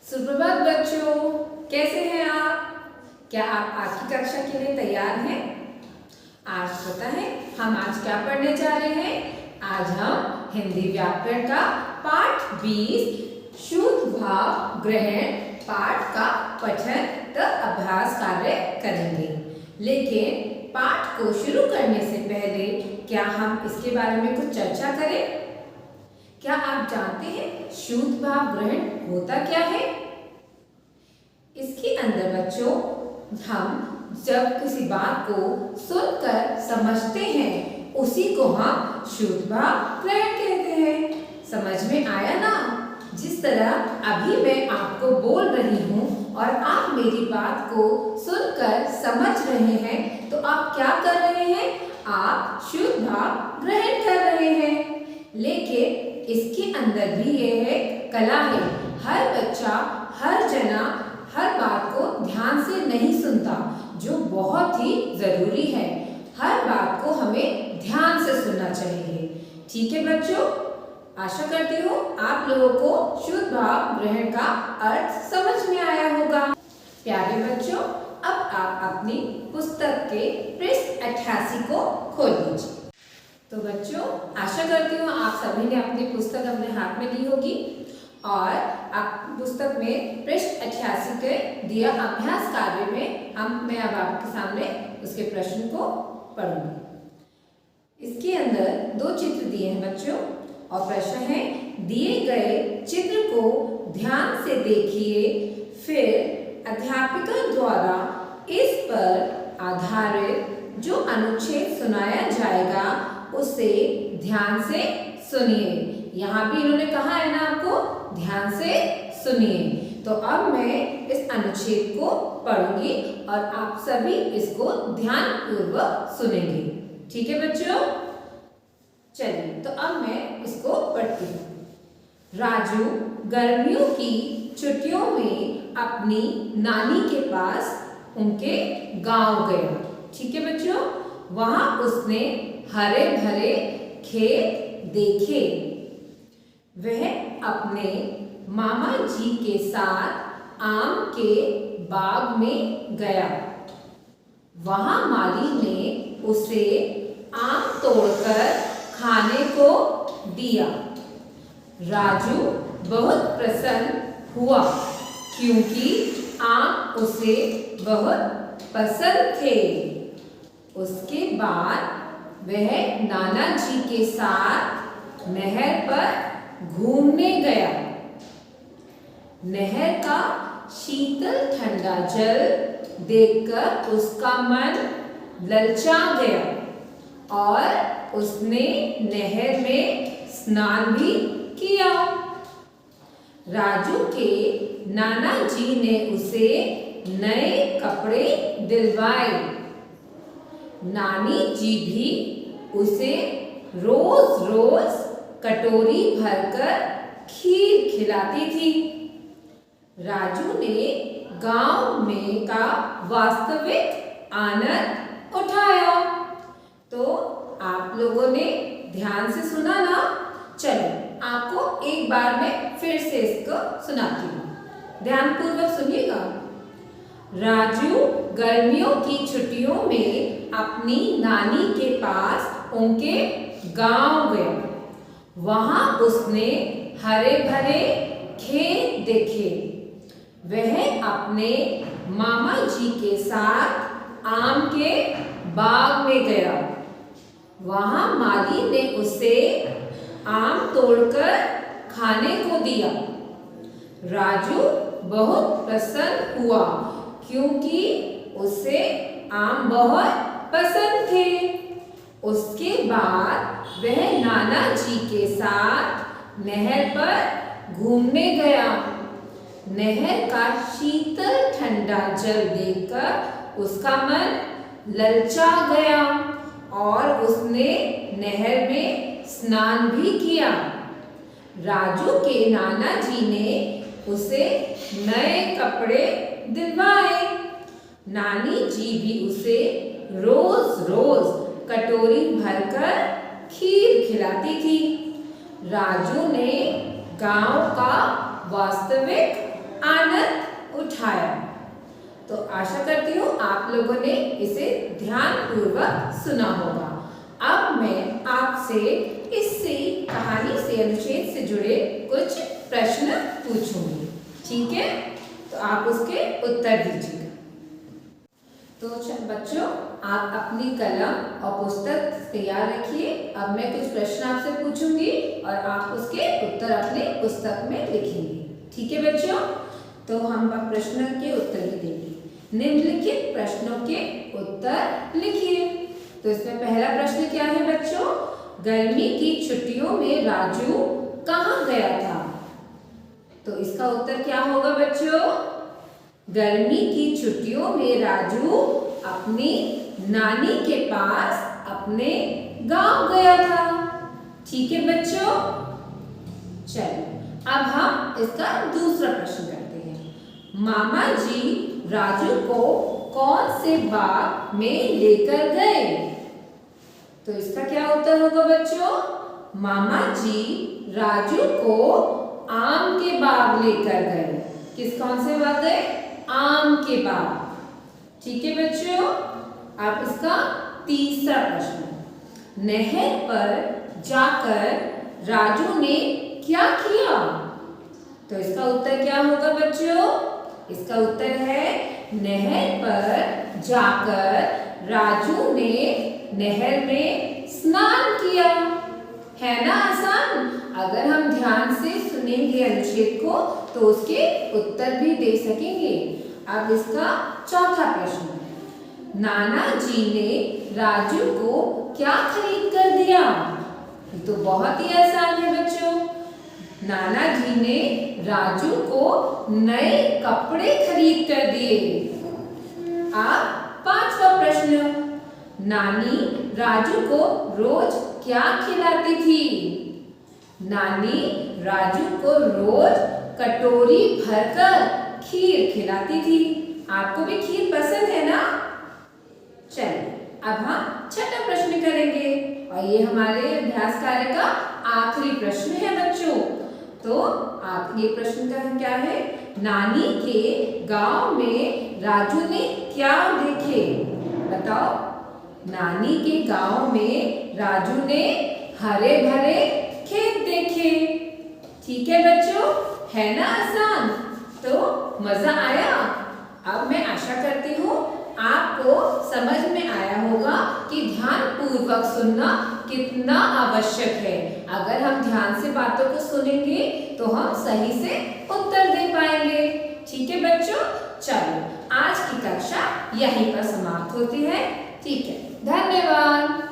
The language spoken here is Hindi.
सुप्रभात बच्चों, कैसे हैं आप? क्या आप आज की कक्षा के लिए तैयार हैं? आज पता है हम आज क्या पढ़ने जा रहे हैं? आज हम हिंदी व्याकरण का पाठ 20 शुद्ध भाव ग्रहण पाठ का पठन तथा अभ्यास कार्य करेंगे। लेकिन पाठ को शुरू करने से पहले क्या हम इसके बारे में कुछ चर्चा करें? क्या आप जानते हैं शुद्ध भाव ग्रहण होता क्या है? इसके अंदर बच्चों हम जब किसी बात को सुनकर समझते हैं उसी को हम शुद्ध भाव ग्रहण कहते हैं। समझ में आया ना? जिस तरह अभी मैं आपको बोल रही हूँ और आप मेरी बात को सुनकर समझ रहे हैं तो आप क्या कर रहे हैं? आप शुद्ध भाव ग्रहण कर रहे हैं। लेकिन इसके अंदर भी यह एक कला है। हर बच्चा, हर जना हर बात को ध्यान से नहीं सुनता, जो बहुत ही जरूरी है। हर बात को हमें ध्यान से सुनना चाहिए। ठीक है बच्चों, आशा करती हूँ आप लोगों को शुद्ध भाव ग्रहण का अर्थ समझ में आया होगा। प्यारे बच्चों, अब आप अपनी पुस्तक के पृष्ठ 88 को खोल लीजिए। तो बच्चों, आशा करती हूँ आप सभी ने अपनी पुस्तक अपने हाथ में ली होगी और आप पुस्तक में पृष्ठ 88 के दिया अभ्यास कार्य में मैं अब आपके सामने उसके प्रश्न को पढ़ूंगी। इसके अंदर 2 चित्र दिए हैं बच्चों और प्रश्न है, दिए गए चित्र को ध्यान से देखिए, फिर अध्यापिका द्वारा इस पर आधारित जो अनुच्छेद सुनाया जाएगा उसे ध्यान से सुनिए। यहाँ भी इन्होंने कहा है ना आपको ध्यान से सुनिए। तो अब मैं इस अनुच्छेद को पढ़ूंगी और आप सभी इसको ध्यान पूर्वक सुनेंगे। ठीक है बच्चों? चलिए, तो अब मैं इसको पढ़ती हूँ। राजू गर्मियों की छुट्टियों में अपनी नानी के पास उनके गांव गया। ठीक है बच्चों? वहां उसने हरे भरे खेत देखे। वह अपने मामा जी के साथ आम के बाग में गया। वहां माली ने उसे आम तोड़कर खाने को दिया। राजू बहुत प्रसन्न हुआ क्योंकि आम उसे बहुत पसंद थे। उसके बाद वह नाना जी के साथ नहर पर घूमने गया। नहर का शीतल ठंडा जल देखकर उसका मन ललचा गया और उसने नहर में स्नान भी किया। राजू के नाना जी ने उसे नए कपड़े दिलवाए। नानी जी भी उसे रोज रोज कटोरी भरकर खीर खिलाती थी। राजू ने गांव में का वास्तविक आनंद उठाया। तो आप लोगों ने ध्यान से सुना ना? चलो आपको एक बार मैं फिर से इसको सुनाती हूँ, ध्यान पूर्वक सुनिएगा। राजू गर्मियों की छुट्टियों में अपनी नानी के पास उनके गांव गया। वहां उसने हरे भरे खेत देखे। वह अपने मामा जी के साथ आम के बाग में गया। वहां माली ने उसे आम तोड़कर खाने को दिया। राजू बहुत प्रसन्न हुआ क्योंकि उसे आम बहुत पसंद थे। उसके बाद वह नाना जी के साथ नहर पर घूमने गया। नहर का शीतल ठंडा जल देखकर उसका मन ललचा गया और उसने नहर में स्नान भी किया। राजू के नाना जी ने उसे नए कपड़े दिलवाए। नानी जी भी उसे रोज रोज कटोरी भरकर खीर खिलाती थी। राजू ने गांव का वास्तविक आनंद उठाया। तो आशा करती हूँ आप लोगों ने इसे ध्यानपूर्वक सुना होगा। अब मैं आपसे इससे कहानी से अनुच्छेद से जुड़े कुछ प्रश्न पूछूंगी, ठीक है? तो आप उसके उत्तर दीजिएगा। तो बच्चों, आप अपनी कलम और पुस्तक तैयार रखिए। अब मैं कुछ प्रश्न आपसे पूछूंगी और आप उसके उत्तर अपने पुस्तक में लिखेंगे, ठीक है बच्चों? तो हम अब प्रश्न के उत्तर भी देंगे। निम्नलिखित प्रश्नों के उत्तर लिखिए। तो इसमें पहला प्रश्न क्या है बच्चों? गर्मी की छुट्टियों में राजू कहाँ गया था? तो इसका उत्तर क्या होगा बच्चों? गर्मी की छुट्टियों में राजू अपनी नानी के पास अपने गांव गया था, ठीक है बच्चों? चलिए अब हम इसका दूसरा प्रश्न करते हैं। मामा जी राजू को कौन से बाग में लेकर गए? तो इसका क्या उत्तर होगा बच्चों? मामा जी राजू को आम के बाग लेकर गए। कौन से बाग गए? आम के बाग, ठीक है बच्चों? अब इसका तीसरा प्रश्न। नहर पर जाकर राजू ने क्या किया? तो इसका उत्तर क्या होगा बच्चों? इसका उत्तर है नहर पर जाकर राजू ने नहर में स्नान किया। है ना आसान? अगर हम ध्यान से सुनेंगे अनुच्छेद को तो उसके उत्तर भी दे सकेंगे। अब इसका चौथा प्रश्न। नाना जी ने राजू को क्या खरीद कर दिया? ये तो बहुत ही आसान है बच्चों। नाना जी ने राजू को नए कपड़े खरीद कर दिए। अब पांचवा प्रश्न। नानी राजू को रोज क्या खिलाती थी? नानी राजू को रोज कटोरी भरकर खीर खिलाती थी। आपको भी खीर पसंद है ना? चलिए अब हम छठा प्रश्न करेंगे और ये हमारे अभ्यास कार्य का आखिरी प्रश्न है बच्चों। तो आप ये प्रश्न का क्या है? नानी के गांव में राजू ने क्या देखे? बताओ। नानी के गांव में राजू ने हरे भरे खेत देखे, ठीक है बच्चों? है ना आसान? तो मजा आया? अब मैं आशा करती हूँ आपको समझ में आया होगा कि ध्यान पूर्वक सुनना कितना आवश्यक है। अगर हम ध्यान से बातों को सुनेंगे तो हम सही से उत्तर दे पाएंगे, ठीक है बच्चों? चलो आज की कक्षा यहीं पर समाप्त होती है, ठीक है? धन्यवाद।